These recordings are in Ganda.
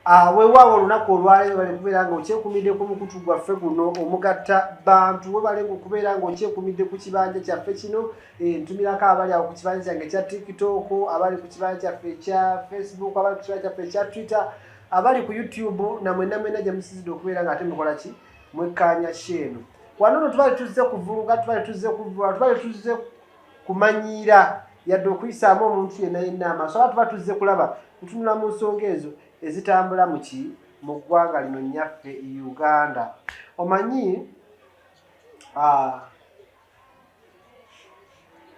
weewaawo olunaku olwaleero bale kubeera nga okyekuumidde ku mukutu gwaffe guno omugatta bantu webale okubeera nga okyekuumidde ku kibanja kyaffe kino ntumirako abali awo ku kibanja kyange ekya TikTok, abali ku kibanja kyaffe ekya Facebook, abali ku kibanja kyaffe ekya Twitter, abali ku YouTube namwena mwena gye musizidde okubeera nga ate mukola ki mwekkaanya sheeno. Wano no tubali tuzze kuvuluga, tubali tuzze kuvula, tubali tuzze kumanyiira yadde okuyisaamu omuntu yenna yenna amaaso, aba tuba tuzze kulaba ntunula mu nsonga ezo ezitambula mu ggwanga lino nnyaffe Uganda. Omanyi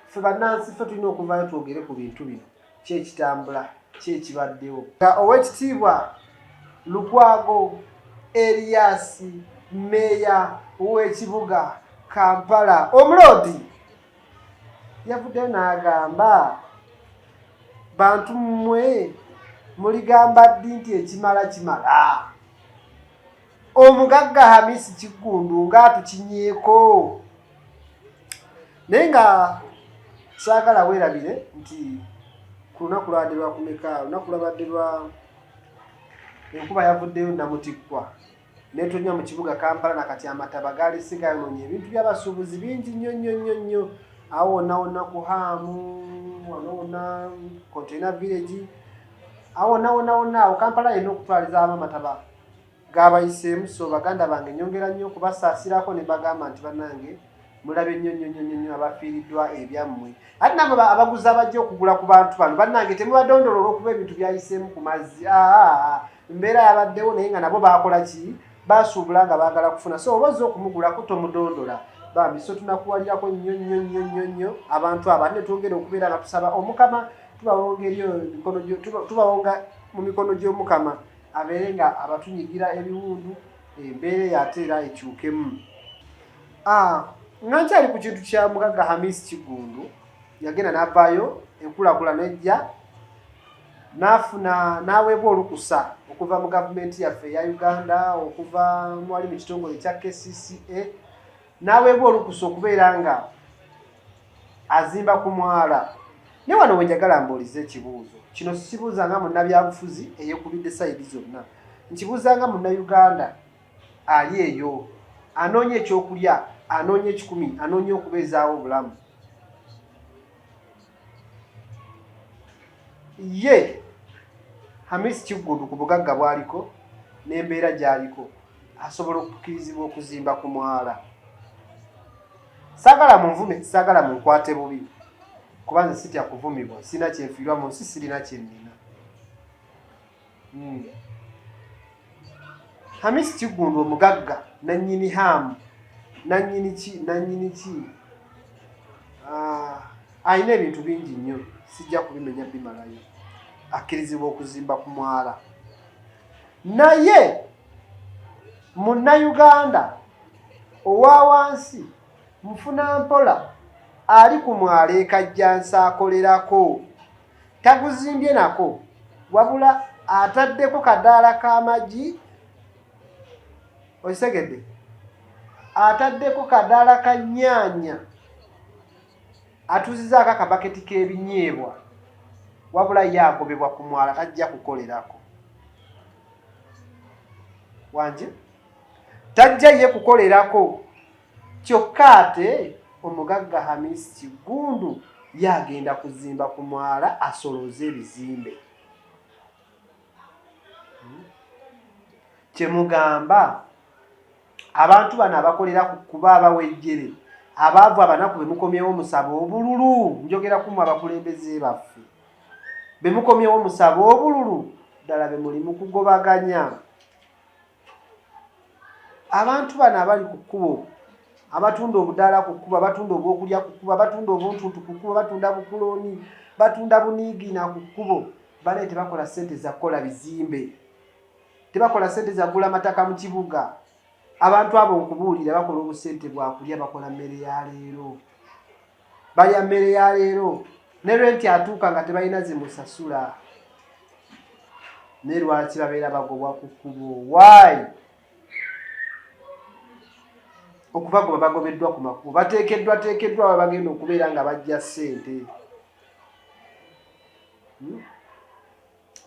ffe bannansi ffe tulina okuvaayo twogere ku bintu bino, ki ekitambula, ki ekibaddewo. Oweekitiibwa Lukwago Erias, mmeeya w'ekibuga Kampala Omuloodi, yavuddeyo n'agamba bantu mmwe muligamba ddi nti ekimala kimala. Omugagga Hamisi Kigundu ng'atukinyeeko. Naye nga saagala weerabire nti ku lunaku lwabadde lwa kumeka, lunaku lwabadde lwa enkuba yavuddeyo namutikkwa n'etonnya mu kibuga Kampala nakati amataba gaali sigayonoonye ebintu by'abasuubuzi bingi nnyo. Awo wonna ku Hamu, wonna Container Village, awo wonna awo Kampala yenna okutwalizaamu amataba g'abayiseemu. So baganda bange nyongera nnyo okubasaasirako ne bagamba nti bannange mulabe nnyo abafiiriddwa ebyammwe. Ate nabo abaguzi abajja okugula ku bantu bano bannange temubadondoola olw'okuba ebintu byayiseemu ku mazzi. Mbeera yabaddewo naye nga nabo baakola ki? Baasuubula nga baagala kufuna. So oba ozze okumugulako tomudondola. Bambi so tunakuwalirako nnyo abantu abo. Ate ne twongera okubeera nga tusaba Omukama tubawonga mu mikono gy'Omukama abeere nga abatunyigira ebiwundu, embeera ate era ekyukemu. Nga nkyali ku kintu kya mugagga Hamisi Kigundu, yagenda n'avaayo enkulaakulana ejja n'aweebwa olukusa okuva mu gavumenti yaffe eya Uganda, okuva mwali mu kitongole ekya KCCA, n'aweebwa olukusa okubeera nga azimba ku mwala. Ne wano we njagala mbuulize ekibuuzo kino, sikibuuza nga munnabyabufuzi eyeekubidde sayidi zonna, nkibuuza nga munnayuganda ali eyo anoonya ekyokulya, anoonya ekikumi, anoonya okubeezaawo obulamu. Ye Hamisi Kigundu ku bugagga bw'aliko n'embeera gy'aliko asobola okukkirizibwa okuzimba ku mwala. Saagala munvume, saagala munkwate bubi, kuba nze sitya kuvumibwa, sina kyenfiirwa mu nsi, sirina kyennina. Hamisi Kigundu omugagga nannyini Hamu, nannyini ki alina ebintu bingi nnyo, sijja kubimenya bimalayo, akkirizibwa okuzimba ku mwala. Naye munnayuganda owa wansi Mufunampola ali ku mwala ekajjansa akolerako, taguzimbye nako, wabula ataddeko kadaala k'amagi, osegedde, ataddeko kadaala ka nnyaanya, atuuzizaako akabaketi k'ebinyeebwa, wabula ye agobebwa ku mwala, tajja kukolerako. Wanje tajja ye kukolerako, kyokka ate omugagga Hamisi Kigundu yagenda kuzimba ku mwala asoloze ebizimbe. Kyemugamba abantu bano abakolera kuba abawejjere, abaavu abanaku bemukomyewo musaba obululu, njogera kumu abakulembeze baffe, bemukomyewo musaba obululu, ddala be muli mu kugobaganya. Abantu bano abali ku kkubo, abatunda obudaala ku kkubo, abatunda obwokulya ku kkubo, abatunda obuntuntu ku kkubo, batunda bukulooni, batunda buniigina ku kkubo, bale tebakola ssente za kukola bizimbe, tebakola ssente za kugula mataka mu kibuga. Abantu abo nkubuulira bakola obusente bwakulya, bakola mmere ya leero, balya mmere ya leero, ne lwenti atuuka nga tebalina zimusasula. Ne lwaki babeera bagobwa ku kkubo? Why? Okubagoba bagobeddwa ku makubo, bateekeddwa bagenda okubeera nga bajja ssente.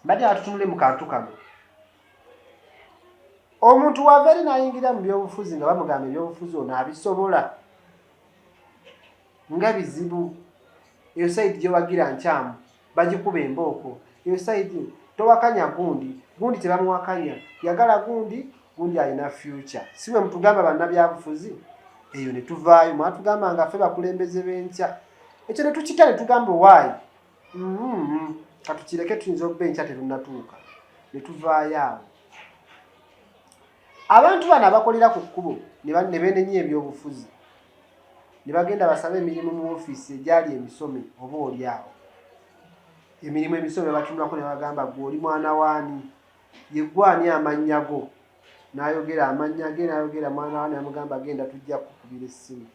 Badde atutunule mu kantu kano, omuntu waveri nayingira mu byobufuzi nga bamugamba ebyobufuzi ono abisobola nga bizibu. Eyo sayidi gyewagira nkyamu bagikuba embooko. Eyo sayidi towakanya gundi tebamuwakanya, yagala gundi alina future. Siwe mutugamba bannabyabufuzi eyo ne tuvaayo mwatugamba nga ffe bakulembeze b'enkya. Ekyo ne tukita ne tugamba waayi katukireke tuyinza okuba enkya terunnatuuka ne tuvaayo awo. Abantu bano abakolera ku kkubo ne beenenya ebyobufuzi ne bagenda basaba emirimu mu ofiisi egyali emisome oba oli awo. Emirimu emisome batunulako ne bagamba gwe oli mwana waani, ye gwani amannya go. N'ayogera amannya ge, n'ayogera mwana waani, amugamba agenda tujja kukubira essimu.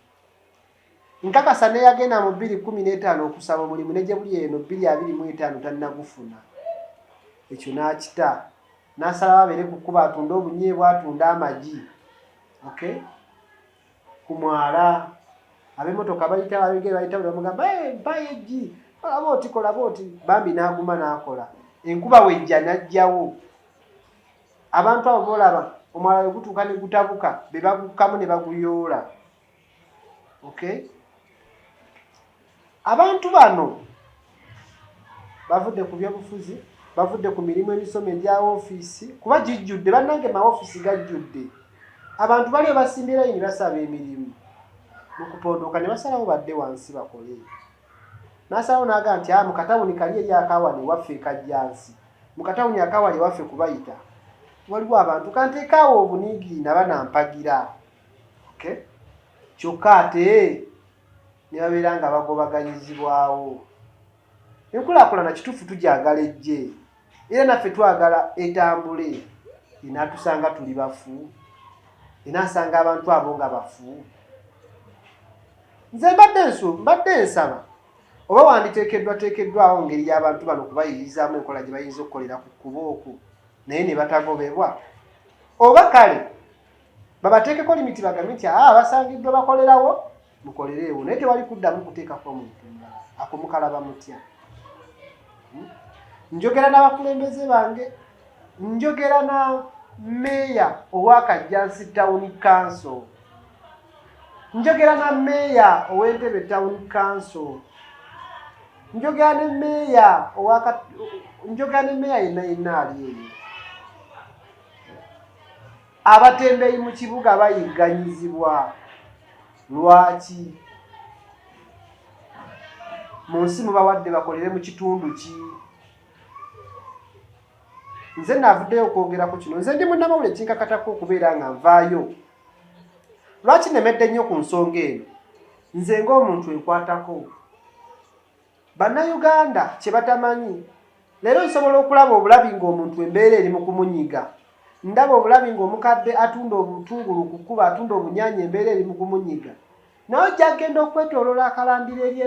Nkakasa ne yagenda mu 2015 okusaba omulimu ne gye buli eno 2025 tannagufuna. Ekyo n'akita. N'asalawo abeere ku kkubo atunda obunyeebwa, atunda amagi. Okay? Ku mwala. Ab'emmotoka bayita babigere bayita bamugamba mpayo eggi. Kola booti. Bambi n'aguma n'akola. Enkuba wejja n'ajjawo. Abantu abo boolaba omwala we gutuuka ne gutabuka be bagukkamu ne baguyoola. Okay? Abantu bano bavudde ku byobufuzi, bavudde ku mirimu emisome egya ofiisi kuba gijjudde. Bannange ma ofiisi gajjudde. Abantu bali basimbira yini basaba emirimu. Mu kupondoka ne basalawo badde wansi bakole. N'asalawo n'agamba nti mu katawuni kali eri akawali waffe kajjansi. Mu katawuni akawali waffe kubayita. Waliwo abantu kanteekaawo obuniigiri naba nampagira. Okay? Kyokka ate ne babeera nga bagobaganyizibwawo. Enkulaakulana kituufu tugyagala ejje. Era naffe twagala etambule. Inaatusanga tuli bafu. Inaasanga abantu abo nga bafu. Nze mbadde nsaba oba wanditeekeddwateekeddwawo ngeri y'abantu bano kubayirizaamu enkola gye bayinza okukolera ku kkubo okwo naye ne batagobebwa. Oba kale babateekeko limiti bagambe nti basangiddwa bakolerawo mukolereewo, naye tewali kuddamu kuteekako omuntu mulala. Ako mukalaba mutya? Njogera n'abakulembeze bange, njogera na meeya owa Kajjansi Town Council, njogera na meeya ow'Entebbe Town Council, njogera ne meeya yenna ali eyo. Abatembeeyi mu kibuga bayigganyizibwa. Lwaki? Mu nsi mubawadde bakolere mu kitundu ki? Nze navuddeyo okwogera ku kino. Nze ndi munnamawulire kinkakatako okubeera nga nvaayo. Lwaki nemedde nnyo ku nsonga eno? Nze ng'omuntu enkwatako. Bannayuganda kye batamanyi. Leero nsobola okulaba obulabi ng'omuntu embeera eri mu kumunyiga. Ndaba obulabi ng'omukadde atunda obutungulu ku kkubo, atunda obunyaanya embeera eri mu kumunyiga. Naye ojja agenda okwetooloola akalambiro eri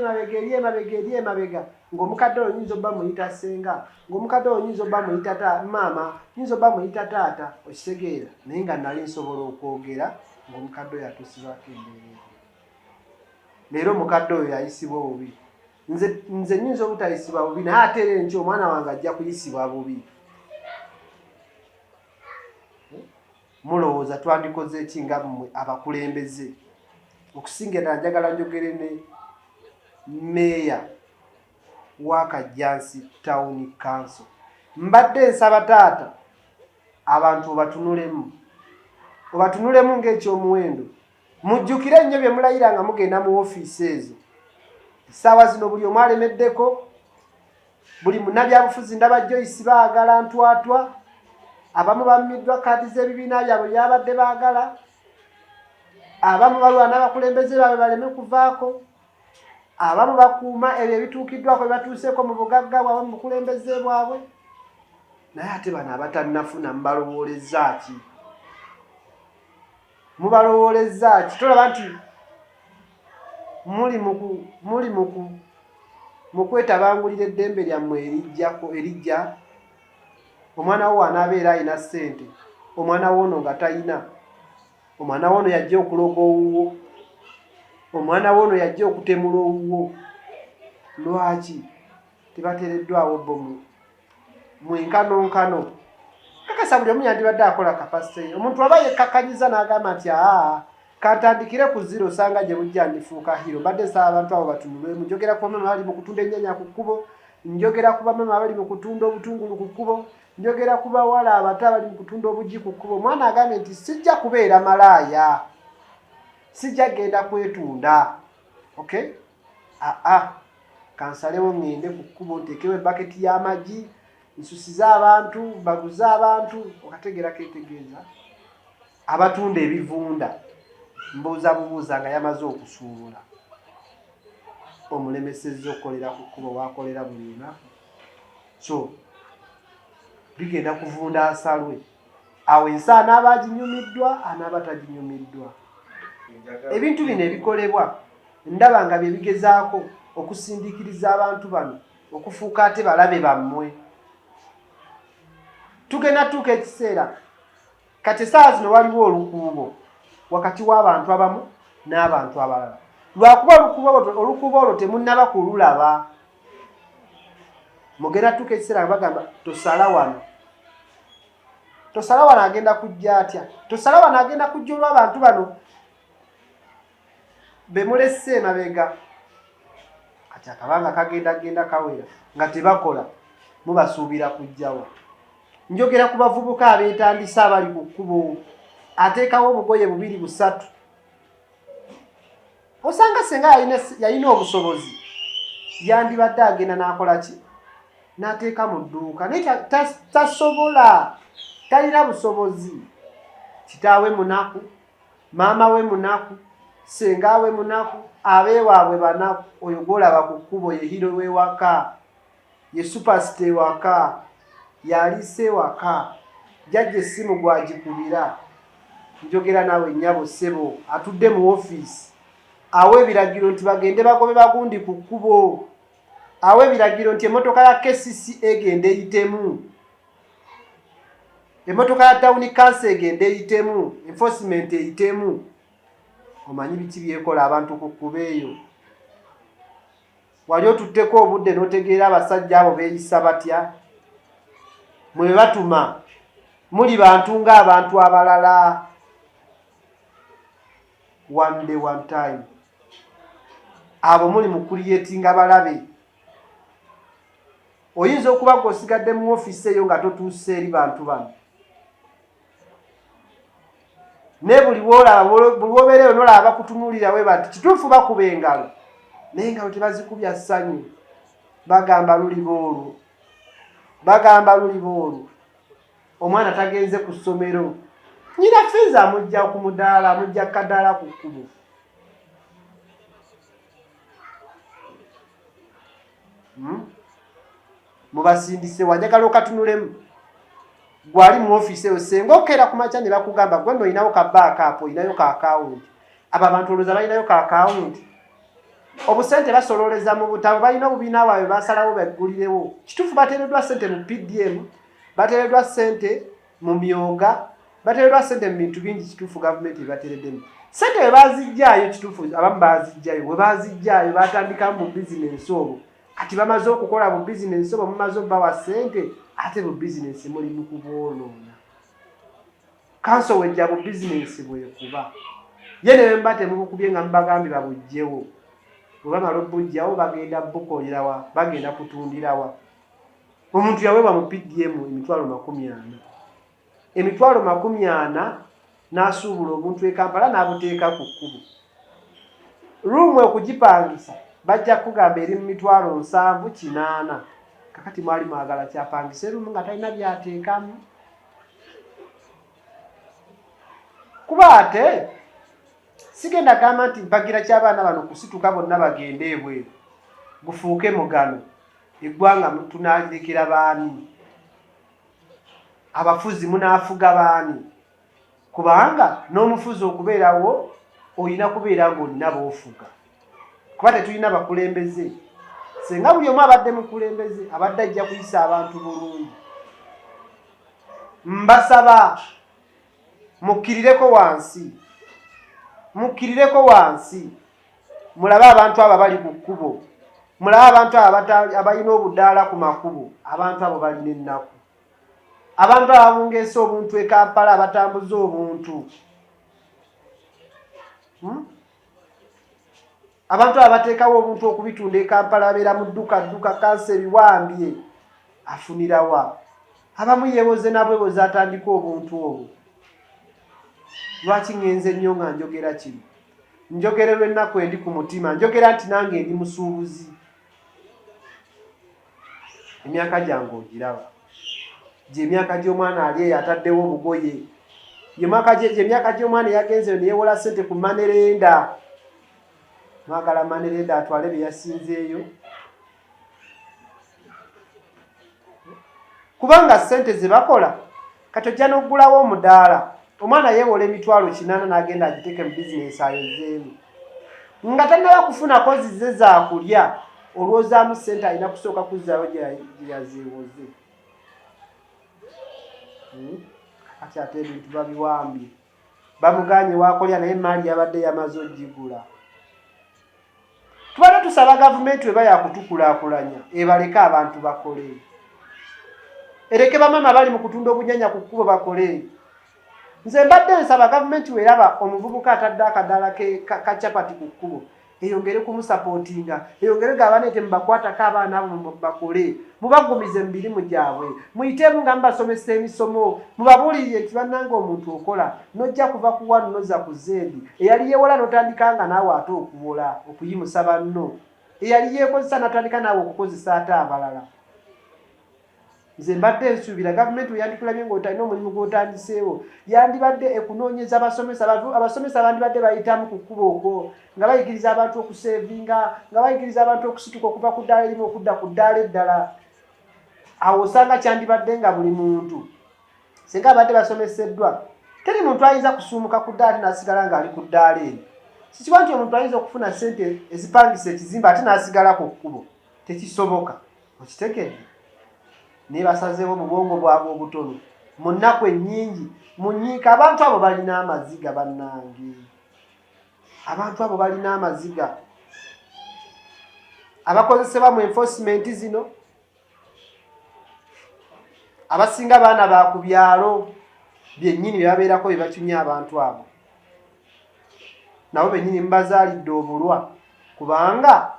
emabega ng'omukadde oyo nyinza obba muyita ssenga, ng'omukadde oyo nyinza obba muyita maama, nyinza obba muyita taata, okitegeera. Naye nga nali nsobola okwogera ng'omukadde oyo atuusibwako embeera eri. Leero omukadde oyo yayisibwa bubi. Nze nyinza obutayisibwa bubi naye ate era enkya omwana wange ajja kuyisibwa bubi. Mulowooza twandikoze eki nga mmwe abakulembeze? Okusinga ddala njagala njogere ne meeya wa Kajjansi Town Council. Mbadde nsaba taata abantu obatunulemu ng'ekyomuwendo. Mujjukire nnyo bye mulayira nga mugenda mu ofiisi ezo. Essaawa zino buli omu alemeddeko, buli munnabyabufuzi ndaba Joyce baagala ntwatwa, abamu bammiddwa kaadi z'ebibiina byabwe byabadde baagala, abamu balwana abakulembeze baabwe baleme kuvaako, abamu bakuuma ebyo ebituukiddwako bye batuuseeko mu bugagga bwabwe mu bukulembeze bwabwe. Naye ate bano abatannafuna mubalowoolezza ki? Mubalowoolezza ki? Tolaba nti muli mu kwetabangulira eddembe lyammwe erijja. Omwana wo anaabeera alina ssente, omwana wo ono nga talina, omwana wo ono yajja okuloga owuwo, omwana wo ono yajja okutemula owuwo. Lwaki tebateereddwawo bo mu enkanonkano? nkakasa buli omu yandibadde akola kapasite omuntu aba yekkakanyiza n'agamba nti kantandikire ku zero osanga gye bujja ndifuuka hiro badde nsaba abantu abo batunulwemu njogera ku bamama bali mu kutunda ennyaanya ku kkubo njogera ku bamama abali mu kutunda obutungulu ku kkubo njogera ku bawala abato abali mu kutunda obugi ku kkubo omwana agambye nti sijja kubeera malaaya sijja genda kwetunda okay kansalewo ngende ku kkubo nteekewo ebaketi y'amagi nsusize abantu baguze abantu okategera ketegeeza abatunda ebivunda mbuuza bubuuza nga yamaze okusuubula omulemesezza okukolera ku kkubo wakolera buli lunaku so bigenda kuvunda asalwe awo ensi anaaba aginyumiddwa anaaba taginyumiddwa ebintu bino ebikolebwa ndaba nga bye bigezaako okusindiikiriza abantu bano okufuuka ate balabe bammwe tugenda tuuka ekiseera kati essaawa zino waliwo olukuubo wakati w'abantu abamu n'abantu abalala lwakuba olukuubo olwo temunnaba kululaba mugenda tuuka ekiseera nga bagamba tosala wano agenda kujja atya tosala wano agenda kujja olw'abantu bano bemulesse emabega kati akabanga kagenda kawera nga tebakola mubasuubira kujjawa njogera ku bavubuka abeetandisa abali ku kkubo ateekawo obugoye 2-3 osanga senga yalina obusobozi yandibadde agenda n'akola ki n'ateeka mu dduuka naye tasobola talina busobozi kitaawe munaku maama we munaku senga we munaku abeewaabwe banaku oyo gwolaba ku kkubo ye hiro w'ewaka ye supasita ewaka yaliise ewaka jjajja essimu gwagikubira njogera nawe nnyabo ssebo atudde mu ofiisi awa ebiragiro nti bagende bagobe bagundi ku kkubo awa ebiragiro nti emmotoka ya KCC egende eyitemu emmotoka ya tawuni kansa egende eyitemu enforcement eyitemu omanyi biki byekola abantu ku kkubo eyo wali otutteko obudde n'otegeera abasajja abo beeyisa batya mwe batuma muli bantu ng'abantu abalala one day one time abo muli mu kuliyetinga balabe oyinza okuba ng'osigadde mu ofiisi eyo nga totuuse eri bantu bano ne buli wobeereyo nolaba bakutunuulira we bati kituufu bakuba engalo naye engalo tebazikubya ssanyu bagamba luli boolwo omwana tagenze ku ssomero nyina fiizi amujja ku mudaala amujja kadaala ku kkubo mubasindise wanjagala okatunulemu gwali mu ofiisi eyo senga okeera ku makya ne bakugamba gwe olinayo ka backup olinayo ka akawunti abo abantu olowooza balinayo ka akawunti obusente basololeza mu butabo balina obubiina bwabwe basalawo baggulirewo kituufu bateereddwa ssente mu PDM bateereddwa ssente mu myoga bateereddwa ssente mu bintu bingi kituufu gavumenti ebateereddemu ssente we bazijjaayo kituufu abamu bazijjayo we bazijjaayo batandikamu mu bizinensi obwo kati bamaze okukola mu bizinensi obwo mumaze okubawa ssente ate mu bizinensi muli mu kuboonoona kanso wejja mu bizinensi bwekuba ye ne bemba temubukubye nga mubagambye babujjewo bwebamala obujjawo bagenda bukolerawa bagenda kutundirawa omuntu yaweebwa mu PDM emitwalo 40 n'asuubula omuntu e Kampala n'abuteeka ku kkubo ruumu okugipangisa bajja kugamba eri mu mitwalo 7-8 kakati mwali mwagala kyapangise ruumu nga talina byateekamu kuba ate sigenda gamba nti mbagira ky'abaana bano kusituka bonna bagende ebweru gufuuke mugano eggwanga tunalirekera baani abafuzi munaafuga baani kubanga n'omufuzi okubeerawo olina kubeera ng'olina b'ofuga kuba tetulina bakulembeze senga buli omu abadde mukulembeze abadde ajja kuyisa abantu bulungi mbasaba mukkirireko wansi mulabe abantu abo bali ku kkubo mulabe abantu abo abalina obudaala ku makubo abantu abo balina ennaku abantu ababungeesa obuntu e Kampala abatambuza obuntu abantu abateekawo obuntu okubitunda e Kampala abeera mu dduka kansa ebiwambye afunirawa abamu yeeboze nabweboze atandika obuntu obwo. Lwaki ngenze nnyo nga njogera kino? Njogererwa ennaku endi ku mutima, njogera nti nange ndi musuubuzi. Emyaka gyange ogiraba, gye emyaka gy'omwana ali eyo ataddewo obugoye, emyaka gy'omwana eyagenze neyewola ssente ku manerenda. Mwagala manerenda atwale bye yasinzeeyo, kubanga ssente ze bakola kati ojja n'oggulawo omudaala. Omwana yeewola emitwalo 8 n'agenda agiteeke mu bizinesi ayozeemu nga tannaba kufuna kozi ze zaakulya. Olwozaamu ssente alina kusooka kuzzaayo gye yazeewoze. Kati ate ebintu babiwambye, bamuganye waakolya naye emaali yabadde yamaze ogigula. Tubadde tusaba gavumenti weba yakutukulaakulanya ebaleke abantu bakole, ereke bamama bali mu kutunda obunyanya ku kkubo bakole. Nze mbadde nsaba gavumenti weraba omuvubuka atadde akadaala ka capati ku kkubo eyongere kumusapootinga, eyongere gabaneete mubakwatako abaana abo bakole, mubagumize mu mirimu gyabwe, muyiteemu nga mubasomesa emisomo, mubabuulirire nti bannanga omuntu okola nojja kuva ku wano noza ku zeedi. Eyali yeewola n'otandika nga naawe ate okuwola okuyimusa banno, eyali yeekozesa n'otandika naawe okukozesa ate abalala. Nze mbadde nsuubira gavumenti we yandikulabye ng'otalina omulimu gw'otandiseewo yandibadde ekunoonyeza abasomesa bandibadde bayitamu ku kkubo okwo nga bayigiriza abantu okuseevinga, nga bayigiriza abantu okusituka okuva ku ddaala erimu okudda ku ddaala eddala. Awo osanga kyandibadde nga buli muntu singa abadde basomeseddwa, teri muntu ayinza kusuumuka ku ddaala n'asigala ng'ali ku ddaala eri. Sikiba nti omuntu ayinza okufuna ssente ezipangisa ekizimbe ate n'asigala ku kkubo, tekisoboka. Okitekedde? Naye basazeewo mu bwongo bwabwe obutono mu nnaku ennyingi munyiika. Abantu abo balina amaziga bannange, abantu abo balina amaziga. Abakozesebwa mu enforcement zino abasinga baana ba ku byalo byennyini bye babeerako bye batumya abantu abo, nabo bennyini mubazaalidde obulwa, kubanga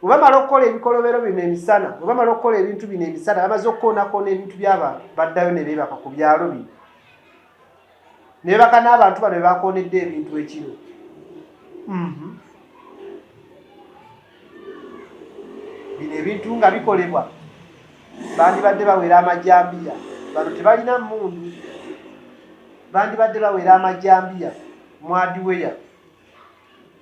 bwebamala okukola ebikolobero bino emisana, bwebamala okukola ebintu bino emisana bamaze okukoonakona ebintu by'abantu baddayo ne beebaka ku byalo bino, ne beebaka n'abantu bano be bakoonedde ebintu ekiro. Bino ebintu nga bikolebwa bandibadde bawera amajambiya, bano tebalina mmundu, bandibadde bawera amajambiya mwadiweya.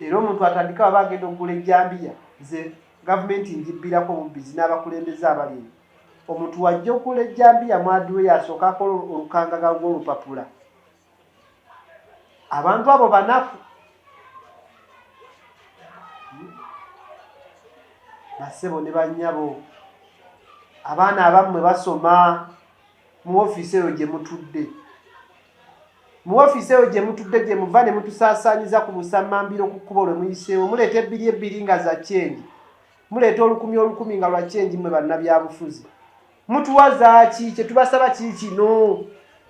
Era omuntu atandika waba agenda okugula ejjambiya, nze gavumenti njibbirako mubbizi n'abakulembeze abali. Omuntu wajja okugula ejjambiya mwadiweya asooka akola olukangaga lw'olupapula. Abantu abo banaku. Bassebo ne bannyabo, abaana abammwe basoma mu ofiisi eyo gye mutudde, mu ofiisi eyo gye mutudde gye muva ne mutusaasaanyiza ku busammambiro ku kkubo lwe muyiseewo, muleeta 2 nga za kyenji, muleeta 10 nga lwa kyenji. Mwe bannabyabufuzi mutuwaza ki? Kye tubasaba kiri kino,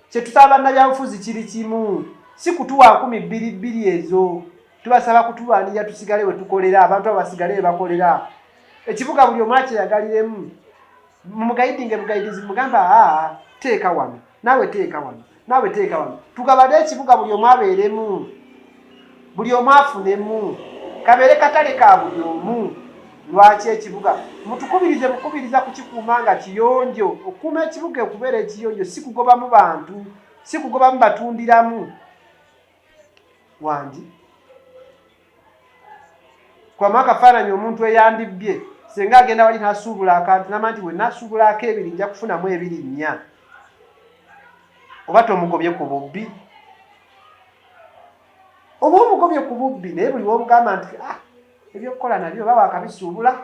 kye tusaba bannabyabufuzi kiri kimu, si kutuwa 10,2 ezo. Tubasaba kutulwanirira tusigale we tukolera, abantu abo basigale we bakolera. Ekibuga buli omu akyeyagaliremu, mugayidinge bugayidizi mugamba teeka wano, naawe teeka wano, naawe teeka wano. Tugabade ekibuga buli omu abeeremu, buli omu afunemu, kabeere katale ka buli omu. Lwaki ekibuga mukubiriza kukikuuma nga kiyonjo? Okukuuma ekibuga okubeera ekiyonjo si kugobamu bantu, si kugobamu batundiramu. Wangi kwama akafaananyi omuntu eyandibbye, singa agenda wali n'asuubula akantu nama nti bwe nasuubulako 2 nja kufunamu 2.4, oba tomugobye ku bubbi, oba omugobye ku bubbi. Naye buli womugamba nti ebyokukola nabyo baba akabisuubula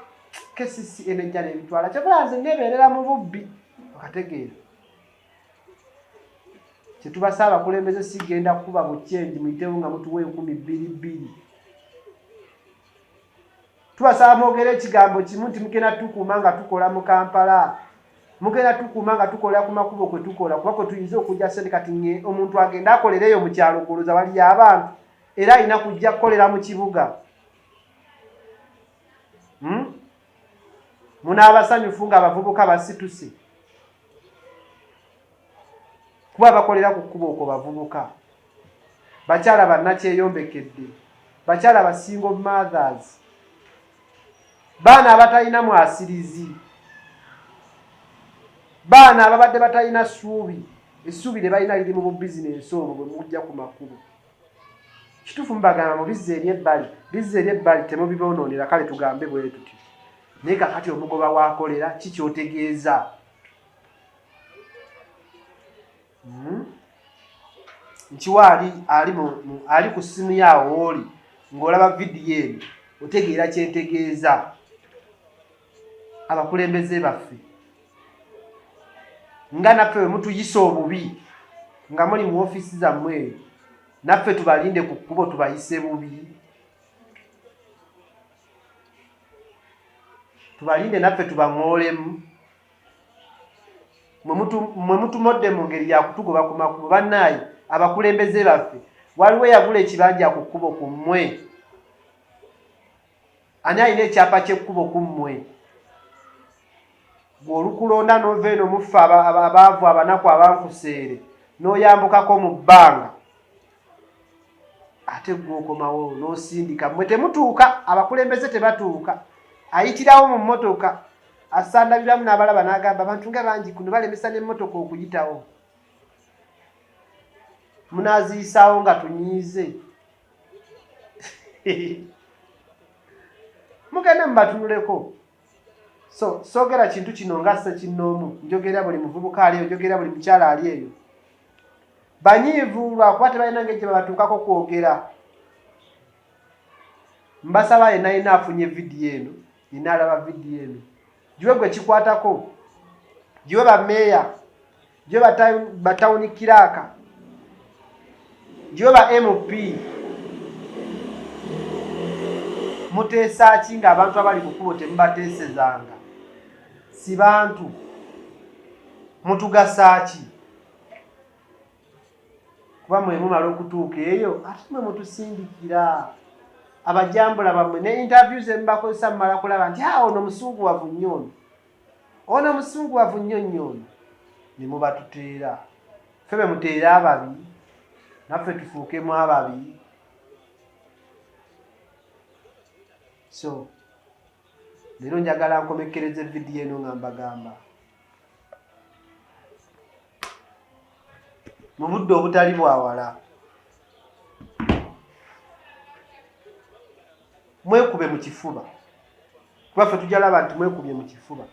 kesisi enejja n'ebitwala, kyokka nze nebeerera mu bubbi. Okategeera kyetubasaba abakulembeze sigenda kuba bukyenji muyitewo nga mutuwa 10,200. Tubasaba mwogere ekigambo kimu nti mugenda tukuuma nga tukola mu Kampala. mugenda tukuma nga tukolera ku makubo kwe tukola kuba kwe tuyinza okujja sente kati omuntu agenda akolereyo mu kyalo goloza waliyo abantu era alina kujja kukolera mu kibuga. Munaabasanyufu nga abavubuka basituse kuba bakolera ku kkubo okwo bavubuka. Bakyala bannakyeyombekedde, bakyala ba single mothers, baana abatalina mwasirizi, baana ababadde batalina ssuubi, essuubi lye balina liri mu bubizinensi omwo bwe mujja ku makubo. Kituufu mubagamba mu bizza ery'ebbali temubibonoonera, kale tugambe bwe tuti. Naye kakati omugoba waakolera kikyotegeeza. Nkiwa ali ku ssimu yaawo oli ng'olaba vidiyo eno otegeera kyentegeeza. Abakulembeze baffe nga naffe bwe mutuyisa obubi nga muli mu ofiisi zammwe, naffe tubalinde ku kkubo tubayise bubi. Tubalinde naffe tubaŋoolemu. Mwe mutumodde mu ngeri ya kutugoba ku makubo. Bannaayi, abakulembeze baffe, waliwo eyagula ekibanja ku kkubo ku mmwe? Ani alina ekyapa ky'ekkubo ku mmwe? Bw'olukulonda n'ova eno muffe abaavu abanaku abankuseere n'oyambukako mu bbanga, ate gwe okomawo n'osindika. Mmwe temutuuka, abakulembeze tebatuuka. Ayitirawo mu mmotoka asandabiramu n'abalaba n'agamba abantu nga bangi kuno balemesa n'emmotoka okuyitawo. Munaaziyisaawo nga tunyiize. Mugende mubatunuleko. Soogera kintu kino nga ssekinnoomu, njogera buli muvubuka ali eyo, njogera buli mukyala ali eyo. Banyiivu lwakuba tebalina ngeri gye babatuukako kwogera. Mbasaba yenna afunye vidiyo eno, yenna alaba vidiyo eno, giwe gwe kikwatako, giwe bammeeya, giwe batawuni kiraaka, giwe ba MP. Muteesa ki ng'abantu abali ku kkubo temubateesezanga? Si bantu. Mutugasa ki? Kuba mwe mumala okutuuka eyo ate mwe mutusindikira. Abajambula bammwe ne interviews embakozesa mumala kulaba nti ono musunguwavu nnyo ono musunguwavu nnyo ne mubatuteera. Ffe be muteera ababi, naffe tufuukemu ababi. So leero njagala nkomekereze vidiyo eno nga mbagamba mu budde obutali bwawala mwekube mu kifuba, kuba ffe tujja laba nti mwekubye mu kifuba.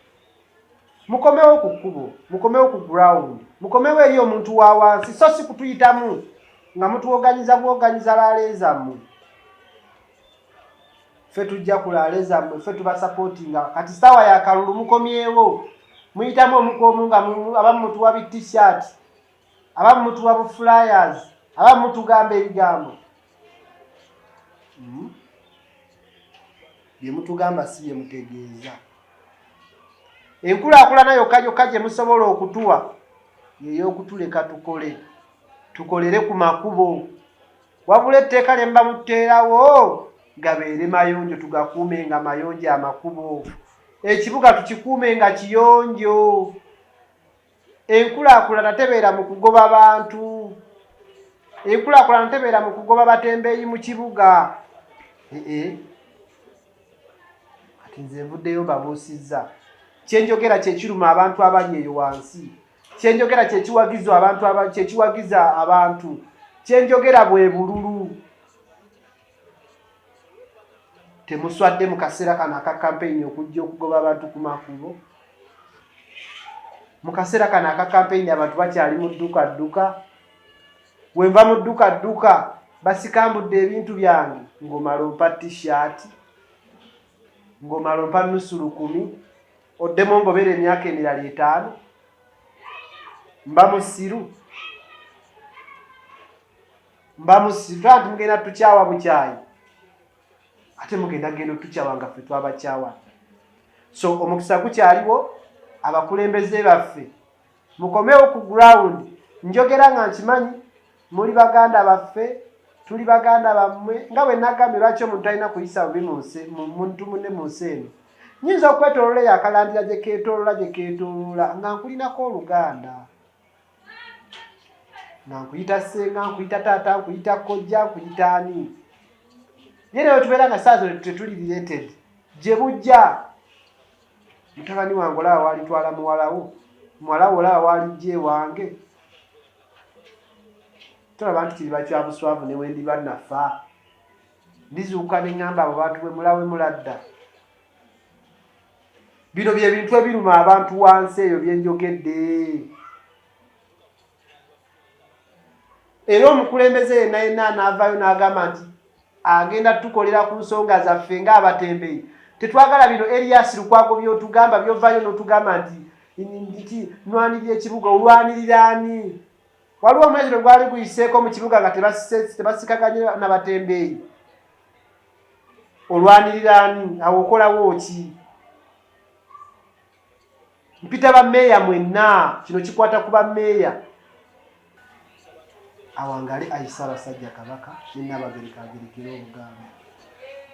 Mukomewo ku kkubo, mukomewo ku ground, mukomewo eri omuntu wa wansi, so si kutuyitamu nga mutuwoganyiza bwoganyiza laale zammwe. Ffe tujja ku laale zammwe, ffe tubasapootinga. Kati ssaawa ya kalulu mukomyewo, muyitamu omukomu nga abamu mutuwa bi-t-shirt, abamu mutuwa bu flyers, abamu mutugamba ebigambo. Bye mutugamba si bye mutegeeza. Enkulaakulana yokka gye musobola okutuwa y'ey'okutuleka tukolere ku makubo. Wabula etteeka lye mba muteerawo gabeere mayonjo, tugakuume nga mayonjo amakubo. Ekibuga tukikuume nga kiyonjo. Enkulaakulana tebeera mu kugoba bantu. Enkulaakulana tebeera mu kugoba batembeeyi mu kibuga. Kati nze nvuddeyo mbabuusizza. Kyenjogera kye kiruma abantu abali eyo wansi. Kyenjogera kye kiwagiza abantu. Kyenjogera bwe bululu. Temuswadde mu kaseera kano aka kampeyini okujja okugoba abantu ku makubo. Mu kaseera kano aka kampeyini abantu bakyali mu dduka. Wenva mu dduka basikambudde ebintu byange ng'omala ompa t-shirt, ng'omala ompa nusu 10, oddemu ngobera emyaka emirala 5. Mba musiru. Tanti mugenda tukyawa bukyayi. Ate mugenda genda tukyawa nga ffe twabakyawa. So omukisa gukyaliwo, abakulembeze baffe mukomewo ku ground. Njogera nga nkimanyi muli baganda baffe, tuli baganda bammwe, nga bwe nagambye lwaki omuntu alina kuyisa bubi mu muntu munne mu nsi eno. Nyinza okwetoolola yakalandira gye keetoolola nga nkulinako oluganda, nga nkuyita ssenga, nkuyita taata, nkuyita kojja, nkuyita ani. Ye nayo tubeera nga saa zino tetuli related. Gye bujja mutabani wange olaba walitwala muwalawo, muwalawo olaba walijja ewange. Tolaba nti kiriba kya buswavu ne wendi bannafa. Ndizuuka ne ŋŋamba abo bantu bwe mulawe muladda. Bino bye bintu ebiruma abantu wansi eyo bye njogedde. Era omukulembeze yenna yenna n'avaayo n'agamba nti agenda tukolera ku nsonga zaffe ng'abatembeeyi. Tetwagala bino Erias Lukwago by'otugamba by'ovaayo n'otugamba nti nwanirira ekibuga. Olwanirira ani? Waliwo omwezi gwe gwali guyiseeko mu kibuga nga tebasikaganye n'abatembeeyi. Olwanirira ani? Awo okolawo ki? Mpita bammeeya mwenna, kino kikwata ku bammeeya. Awangale ayisa abasajja Kabaka ne Nnaabagereka agerekera Obuganda.